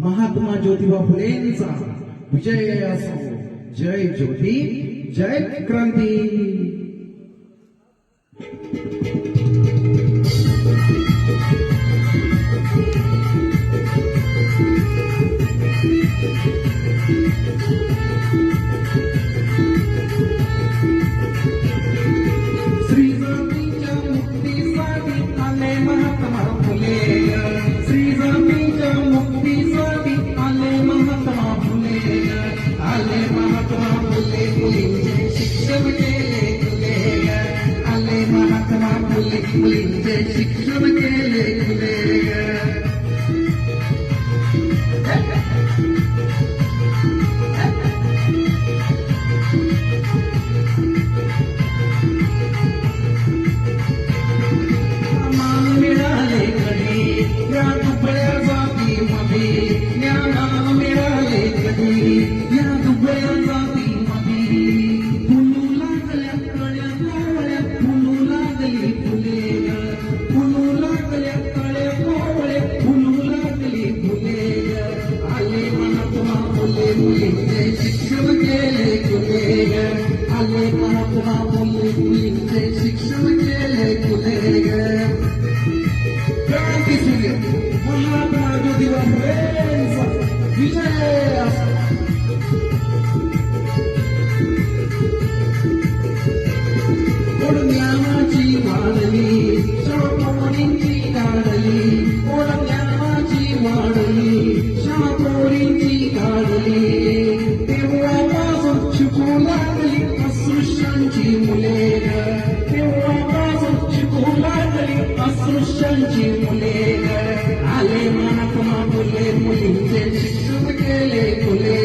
महात्मा ज्योतिबा फुलेंचा विजय असो. जय ज्योती, जय क्रांती. श्रीजातीच्या मुक्तीसाठी आले महात्मा फुले. श्रीजातीच्या मुक्तीसाठी आले महात्मा फुले. आले महात्मा फुले, मुलींचे शिक्षण केले फुले. आले महात्मा फुले, मुलींचे शिक्षण केले फुले. मुलींचे शिक्षण केले फुले. आले महात्मा फुले, मुलींचे शिक्षण केले फुले. क्रांती सूर्य महात्मा ज्योतिबा फुलेंचा विजय असो. कोण ज्ञानाची वाढली, शापोरींची गाडली. कोण ज्ञानाची वाढली, शापोरींची गाडली. तेव्हापासून शिकू लागली अस्पृश्यांची मुले. तेव्हापासून शिकू लागली अस्पृश्यांची मुले. आले महात्मा फुले, मुलींचे शिक्षण केले फुले.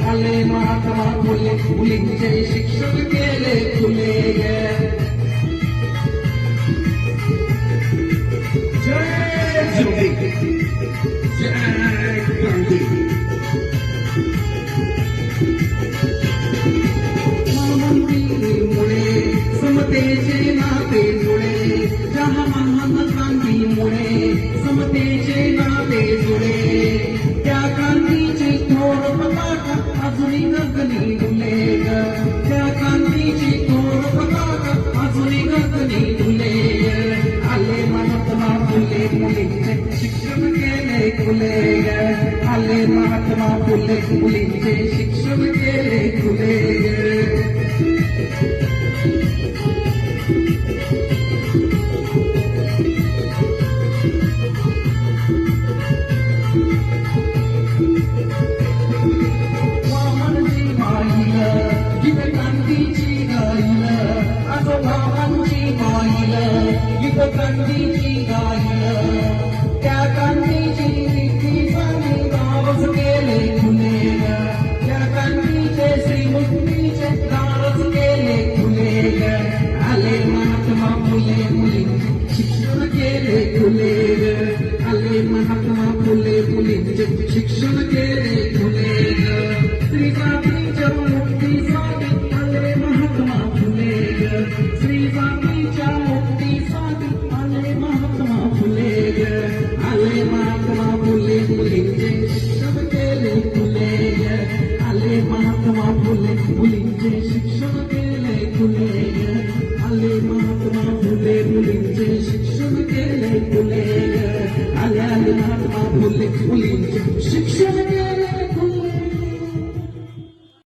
आले महात्मा फुले, मुलींचे शिक्षण केले फुले. जय ज्योती, जय क्रांती. मुळे समतेचे नाते जुळे. जहा महान क्रांतीमुळे समतेचे नाते जुळे. त्या क्रांतीची थोर पताका अजूनही गगनी डुले. त्या क्रांतीची थोर पताका अजूनही गगनी डुले. आले महात्मा फुले, मुलींचे शिक्षण केले फुले. आले महात्मा फुले, मुलींचे शिक्षण केले फुले. वामनजी माईला गीत क्रांतीची गायला. आज वामनजी माईला गीत क्रांतीची गायला. त्या क्रांतीची नीतीसाठी नावच केले फुले. त्या क्रांतीचे श्रीमुक्तीचे नावच केले फुले. आले महात्मा फुले, मुलींचे शिक्षण केले फुले. आले महात्मा फुले, मुलींचे शिक्षण केले फुले. श्रीजातीच्या मुक्तीसाठी आले महात्मा फुले. श्रीजातीच्या मुक्तीसाठी आले महात्मा फुले. आले महात्मा फुले, मुलींचे शिक्षण केले फुले. आले महात्मा फुले, मुलींचे शिक्षण केले फुले. आले महात्मा फुले, मुलींचे शिक्षण केले फुले. आले महात्मा फुले, मुलींचे शिक्षण